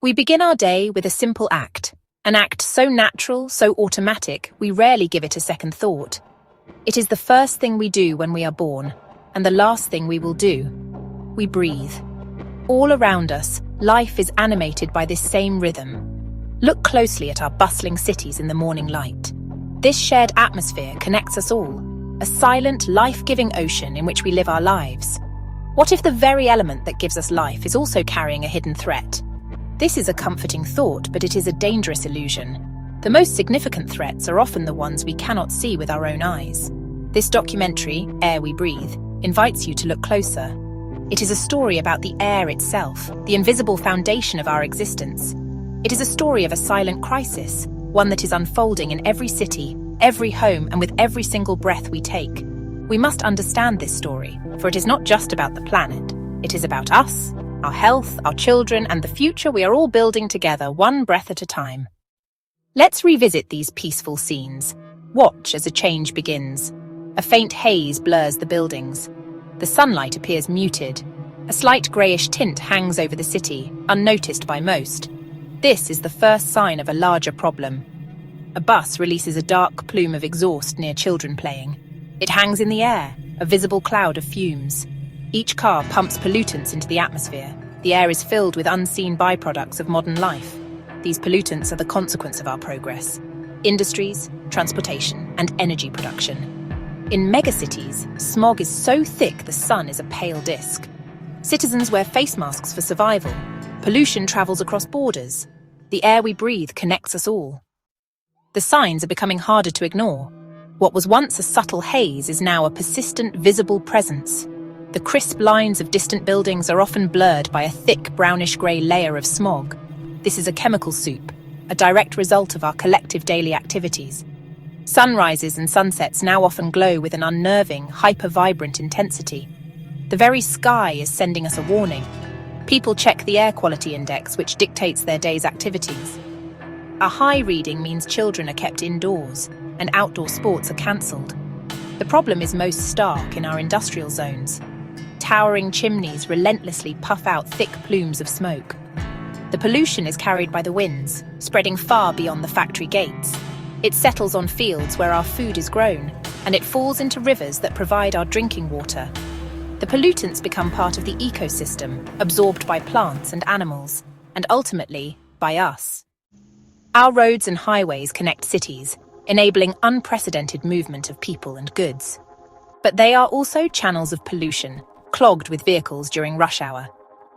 We begin our day with a simple act, an act so natural, so automatic, we rarely give it a second thought. It is the first thing we do when we are born, and the last thing we will do. We breathe. All around us, life is animated by this same rhythm. Look closely at our bustling cities in the morning light. This shared atmosphere connects us all, a silent, life-giving ocean in which we live our lives. What if the very element that gives us life is also carrying a hidden threat? This is a comforting thought, but it is a dangerous illusion. The most significant threats are often the ones we cannot see with our own eyes. This documentary, Air We Breathe, invites you to look closer. It is a story about the air itself, the invisible foundation of our existence. It is a story of a silent crisis, one that is unfolding in every city, every home, and with every single breath we take. We must understand this story, for it is not just about the planet. It is about us, our health, our children, and the future we are all building together, one breath at a time. Let's revisit these peaceful scenes. Watch as a change begins. A faint haze blurs the buildings. The sunlight appears muted. A slight greyish tint hangs over the city, unnoticed by most. This is the first sign of a larger problem. A bus releases a dark plume of exhaust near children playing. It hangs in the air, a visible cloud of fumes. Each car pumps pollutants into the atmosphere. The air is filled with unseen byproducts of modern life. These pollutants are the consequence of our progress. Industries, transportation, and energy production. In megacities, smog is so thick the sun is a pale disk. Citizens wear face masks for survival. Pollution travels across borders. The air we breathe connects us all. The signs are becoming harder to ignore. What was once a subtle haze is now a persistent, visible presence. The crisp lines of distant buildings are often blurred by a thick brownish-grey layer of smog. This is a chemical soup, a direct result of our collective daily activities. Sunrises and sunsets now often glow with an unnerving, hyper-vibrant intensity. The very sky is sending us a warning. People check the air quality index, which dictates their day's activities. A high reading means children are kept indoors, and outdoor sports are cancelled. The problem is most stark in our industrial zones. Towering chimneys relentlessly puff out thick plumes of smoke. The pollution is carried by the winds, spreading far beyond the factory gates. It settles on fields where our food is grown, and it falls into rivers that provide our drinking water. The pollutants become part of the ecosystem, absorbed by plants and animals, and ultimately, by us. Our roads and highways connect cities, enabling unprecedented movement of people and goods. But they are also channels of pollution, clogged with vehicles during rush hour.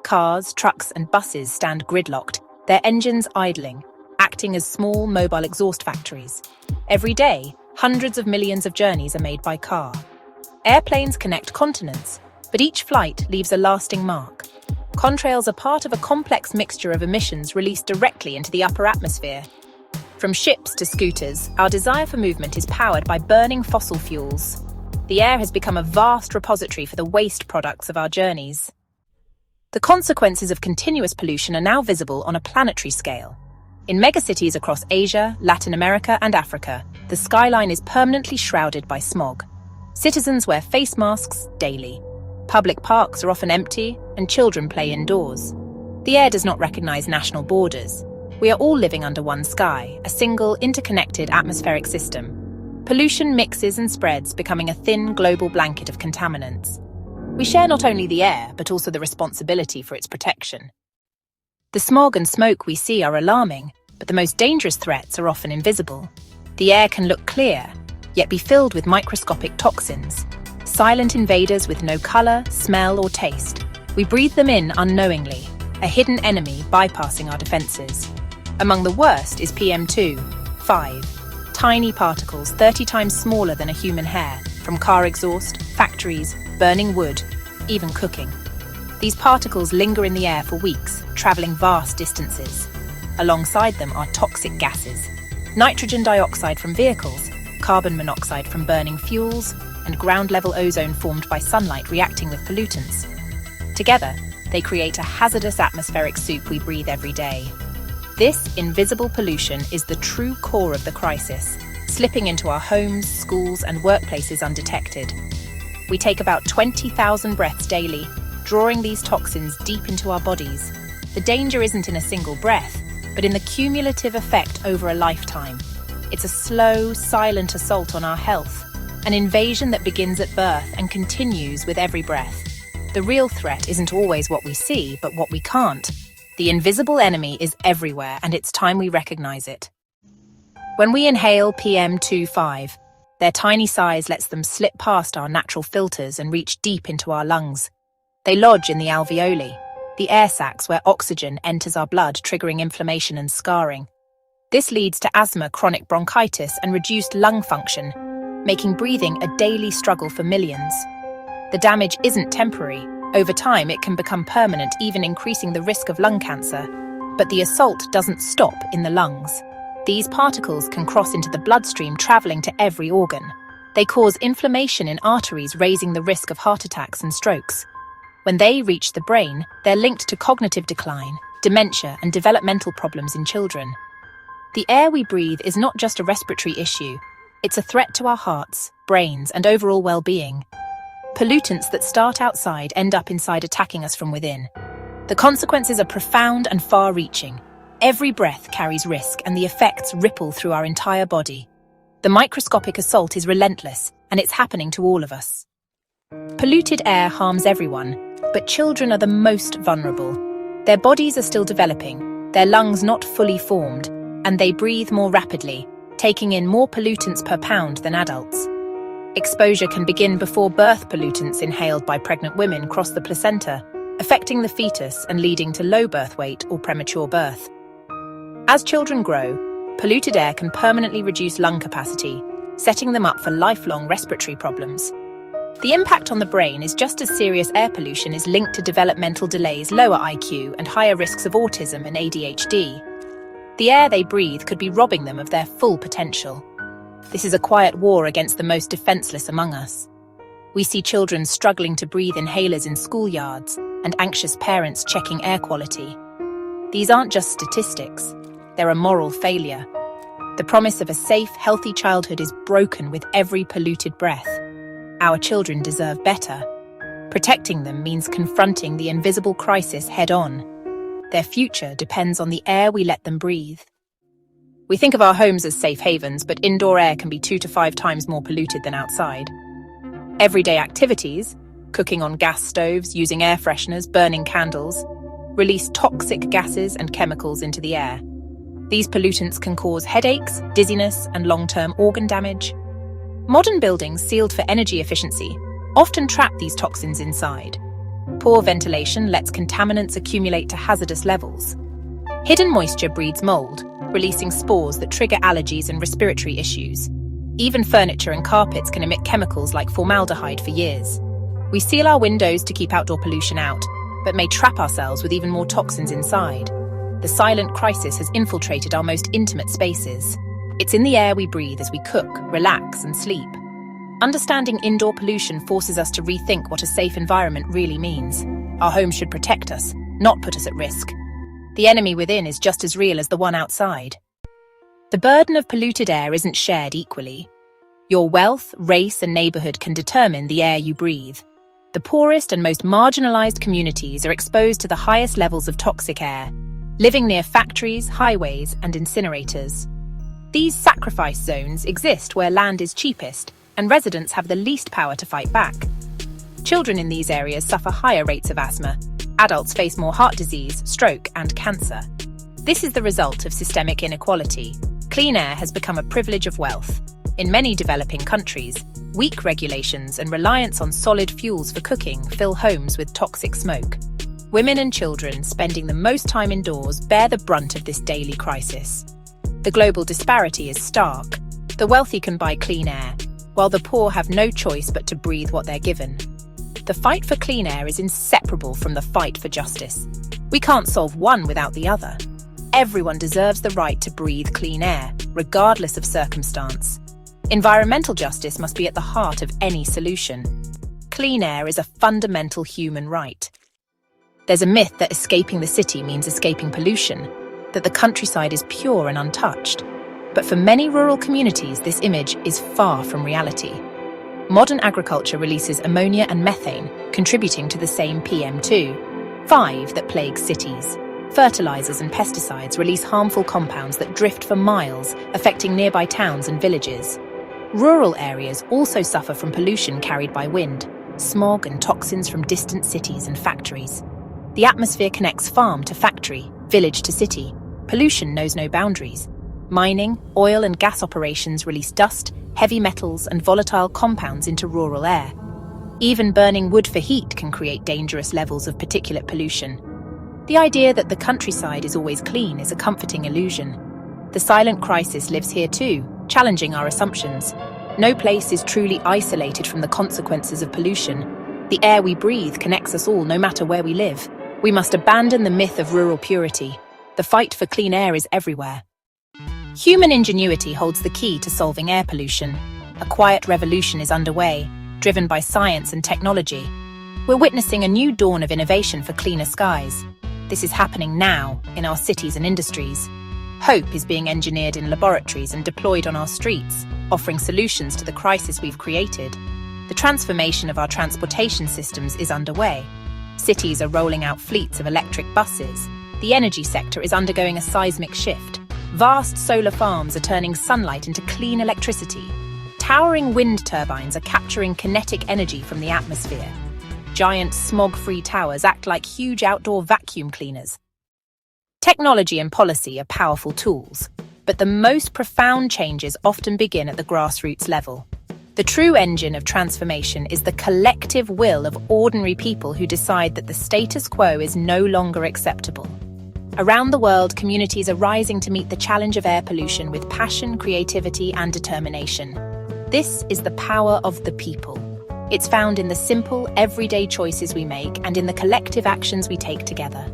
Cars, trucks, and buses stand gridlocked, their engines idling, acting as small mobile exhaust factories. Every day, hundreds of millions of journeys are made by car. Airplanes connect continents, but each flight leaves a lasting mark. Contrails are part of a complex mixture of emissions released directly into the upper atmosphere. From ships to scooters, our desire for movement is powered by burning fossil fuels. The air has become a vast repository for the waste products of our journeys. The consequences of continuous pollution are now visible on a planetary scale. In megacities across Asia, Latin America, and Africa, the skyline is permanently shrouded by smog. Citizens wear face masks daily. Public parks are often empty, and children play indoors. The air does not recognize national borders. We are all living under one sky, a single, interconnected atmospheric system. Pollution mixes and spreads, becoming a thin global blanket of contaminants. We share not only the air, but also the responsibility for its protection. The smog and smoke we see are alarming, but the most dangerous threats are often invisible. The air can look clear, yet be filled with microscopic toxins, silent invaders with no color, smell, or taste. We breathe them in unknowingly, a hidden enemy bypassing our defenses. Among the worst is PM2.5. Tiny particles 30 times smaller than a human hair, from car exhaust, factories, burning wood, even cooking. These particles linger in the air for weeks, traveling vast distances. Alongside them are toxic gases: nitrogen dioxide from vehicles, carbon monoxide from burning fuels, and ground-level ozone formed by sunlight reacting with pollutants. Together, they create a hazardous atmospheric soup we breathe every day. This invisible pollution is the true core of the crisis, slipping into our homes, schools, and workplaces undetected. We take about 20,000 breaths daily, drawing these toxins deep into our bodies. The danger isn't in a single breath, but in the cumulative effect over a lifetime. It's a slow, silent assault on our health, an invasion that begins at birth and continues with every breath. The real threat isn't always what we see, but what we can't. The invisible enemy is everywhere, and it's time we recognize it. When we inhale PM2.5, their tiny size lets them slip past our natural filters and reach deep into our lungs. They lodge in the alveoli, the air sacs where oxygen enters our blood, triggering inflammation and scarring. This leads to asthma, chronic bronchitis, and reduced lung function, making breathing a daily struggle for millions. The damage isn't temporary. Over time, it can become permanent, even increasing the risk of lung cancer. But the assault doesn't stop in the lungs. These particles can cross into the bloodstream, traveling to every organ. They cause inflammation in arteries, raising the risk of heart attacks and strokes. When they reach the brain, they're linked to cognitive decline, dementia, and developmental problems in children. The air we breathe is not just a respiratory issue. It's a threat to our hearts, brains, and overall well-being. Pollutants that start outside end up inside, attacking us from within. The consequences are profound and far-reaching. Every breath carries risk, and the effects ripple through our entire body. The microscopic assault is relentless, and it's happening to all of us. Polluted air harms everyone, but children are the most vulnerable. Their bodies are still developing, their lungs not fully formed, and they breathe more rapidly, taking in more pollutants per pound than adults. Exposure can begin before birth. Pollutants inhaled by pregnant women cross the placenta, affecting the fetus and leading to low birth weight or premature birth. As children grow, polluted air can permanently reduce lung capacity, setting them up for lifelong respiratory problems. The impact on the brain is just as serious. Air pollution is linked to developmental delays, lower IQ, and higher risks of autism and ADHD. The air they breathe could be robbing them of their full potential. This is a quiet war against the most defenseless among us. We see children struggling to breathe inhalers in schoolyards and anxious parents checking air quality. These aren't just statistics, they're a moral failure. The promise of a safe, healthy childhood is broken with every polluted breath. Our children deserve better. Protecting them means confronting the invisible crisis head-on. Their future depends on the air we let them breathe. We think of our homes as safe havens, but indoor air can be 2 to 5 times more polluted than outside. Everyday activities, cooking on gas stoves, using air fresheners, burning candles, release toxic gases and chemicals into the air. These pollutants can cause headaches, dizziness, and long-term organ damage. Modern buildings sealed for energy efficiency often trap these toxins inside. Poor ventilation lets contaminants accumulate to hazardous levels. Hidden moisture breeds mold, releasing spores that trigger allergies and respiratory issues. Even furniture and carpets can emit chemicals like formaldehyde for years. We seal our windows to keep outdoor pollution out, but may trap ourselves with even more toxins inside. The silent crisis has infiltrated our most intimate spaces. It's in the air we breathe as we cook, relax, and sleep. Understanding indoor pollution forces us to rethink what a safe environment really means. Our homes should protect us, not put us at risk. The enemy within is just as real as the one outside. The burden of polluted air isn't shared equally. Your wealth, race, and neighborhood can determine the air you breathe. The poorest and most marginalized communities are exposed to the highest levels of toxic air, living near factories, highways, and incinerators. These sacrifice zones exist where land is cheapest and residents have the least power to fight back. Children in these areas suffer higher rates of asthma. Adults face more heart disease, stroke, and cancer. This is the result of systemic inequality. Clean air has become a privilege of wealth. In many developing countries, weak regulations and reliance on solid fuels for cooking fill homes with toxic smoke. Women and children spending the most time indoors bear the brunt of this daily crisis. The global disparity is stark. The wealthy can buy clean air, while the poor have no choice but to breathe what they're given. The fight for clean air is inseparable from the fight for justice. We can't solve one without the other. Everyone deserves the right to breathe clean air, regardless of circumstance. Environmental justice must be at the heart of any solution. Clean air is a fundamental human right. There's a myth that escaping the city means escaping pollution, that the countryside is pure and untouched. But for many rural communities, this image is far from reality. Modern agriculture releases ammonia and methane, contributing to the same PM2.5 that plagues cities. Fertilizers and pesticides release harmful compounds that drift for miles, affecting nearby towns and villages. Rural areas also suffer from pollution carried by wind, smog and toxins from distant cities and factories. The atmosphere connects farm to factory, village to city. Pollution knows no boundaries. Mining, oil and gas operations release dust, heavy metals and volatile compounds into rural air. Even burning wood for heat can create dangerous levels of particulate pollution. The idea that the countryside is always clean is a comforting illusion. The silent crisis lives here too, challenging our assumptions. No place is truly isolated from the consequences of pollution. The air we breathe connects us all, no matter where we live. We must abandon the myth of rural purity. The fight for clean air is everywhere. Human ingenuity holds the key to solving air pollution. A quiet revolution is underway, driven by science and technology. We're witnessing a new dawn of innovation for cleaner skies. This is happening now, in our cities and industries. Hope is being engineered in laboratories and deployed on our streets, offering solutions to the crisis we've created. The transformation of our transportation systems is underway. Cities are rolling out fleets of electric buses. The energy sector is undergoing a seismic shift. Vast solar farms are turning sunlight into clean electricity. Towering wind turbines are capturing kinetic energy from the atmosphere. Giant smog-free towers act like huge outdoor vacuum cleaners. Technology and policy are powerful tools, but the most profound changes often begin at the grassroots level. The true engine of transformation is the collective will of ordinary people who decide that the status quo is no longer acceptable. Around the world, communities are rising to meet the challenge of air pollution with passion, creativity, and determination. This is the power of the people. It's found in the simple, everyday choices we make and in the collective actions we take together.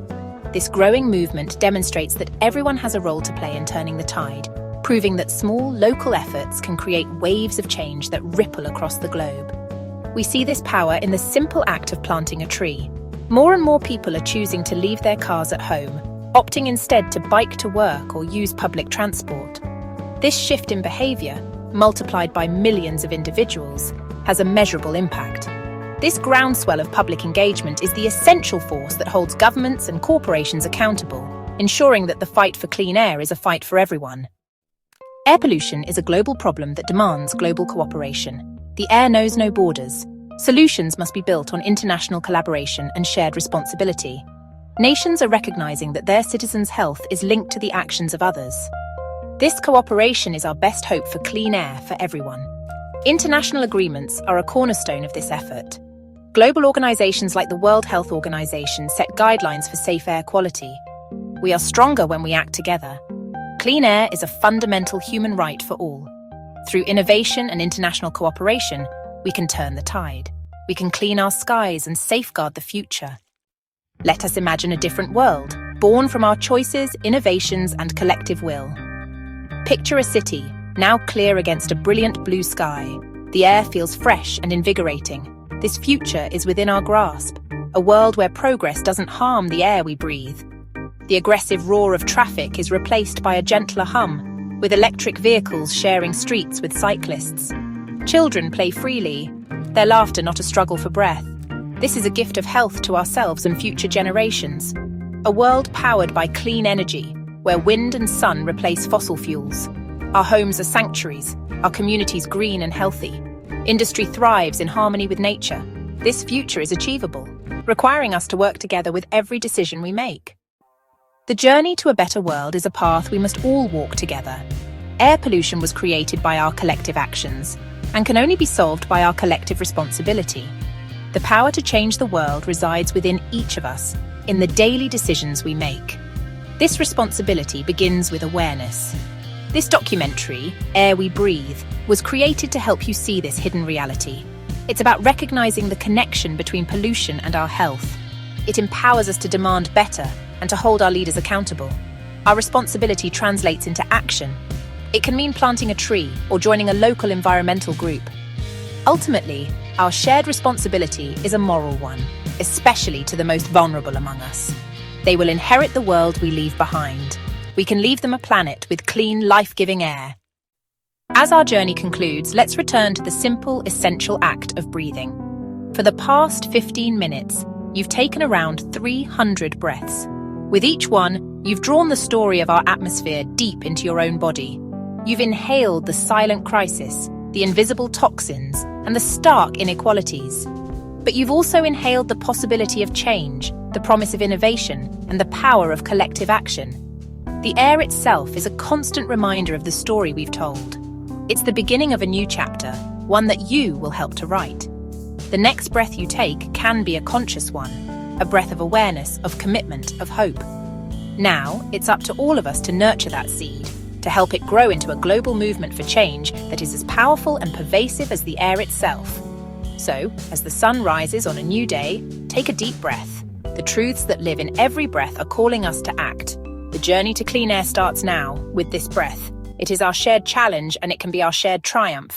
This growing movement demonstrates that everyone has a role to play in turning the tide, proving that small, local efforts can create waves of change that ripple across the globe. We see this power in the simple act of planting a tree. More and more people are choosing to leave their cars at home, opting instead to bike to work or use public transport. This shift in behavior, multiplied by millions of individuals, has a measurable impact. This groundswell of public engagement is the essential force that holds governments and corporations accountable, ensuring that the fight for clean air is a fight for everyone. Air pollution is a global problem that demands global cooperation. The air knows no borders. Solutions must be built on international collaboration and shared responsibility. Nations are recognizing that their citizens' health is linked to the actions of others. This cooperation is our best hope for clean air for everyone. International agreements are a cornerstone of this effort. Global organizations like the World Health Organization set guidelines for safe air quality. We are stronger when we act together. Clean air is a fundamental human right for all. Through innovation and international cooperation, we can turn the tide. We can clean our skies and safeguard the future. Let us imagine a different world, born from our choices, innovations, and collective will. Picture a city, now clear against a brilliant blue sky. The air feels fresh and invigorating. This future is within our grasp, a world where progress doesn't harm the air we breathe. The aggressive roar of traffic is replaced by a gentler hum, with electric vehicles sharing streets with cyclists. Children play freely, their laughter not a struggle for breath. This is a gift of health to ourselves and future generations. A world powered by clean energy, where wind and sun replace fossil fuels. Our homes are sanctuaries, our communities green and healthy. Industry thrives in harmony with nature. This future is achievable, requiring us to work together with every decision we make. The journey to a better world is a path we must all walk together. Air pollution was created by our collective actions and can only be solved by our collective responsibility. The power to change the world resides within each of us, in the daily decisions we make. This responsibility begins with awareness. This documentary, Air We Breathe, was created to help you see this hidden reality. It's about recognizing the connection between pollution and our health. It empowers us to demand better and to hold our leaders accountable. Our responsibility translates into action. It can mean planting a tree or joining a local environmental group. Ultimately, our shared responsibility is a moral one, especially to the most vulnerable among us. They will inherit the world we leave behind. We can leave them a planet with clean, life-giving air. As our journey concludes, let's return to the simple, essential act of breathing. For the past 15 minutes, you've taken around 300 breaths. With each one, you've drawn the story of our atmosphere deep into your own body. You've inhaled the silent crisis, the invisible toxins, and the stark inequalities. But you've also inhaled the possibility of change, the promise of innovation, and the power of collective action. The air itself is a constant reminder of the story we've told. It's the beginning of a new chapter, one that you will help to write. The next breath you take can be a conscious one, a breath of awareness, of commitment, of hope. Now, it's up to all of us to nurture that seed, to help it grow into a global movement for change that is as powerful and pervasive as the air itself. So, as the sun rises on a new day, take a deep breath. The truths that live in every breath are calling us to act. The journey to clean air starts now, with this breath. It is our shared challenge, and it can be our shared triumph.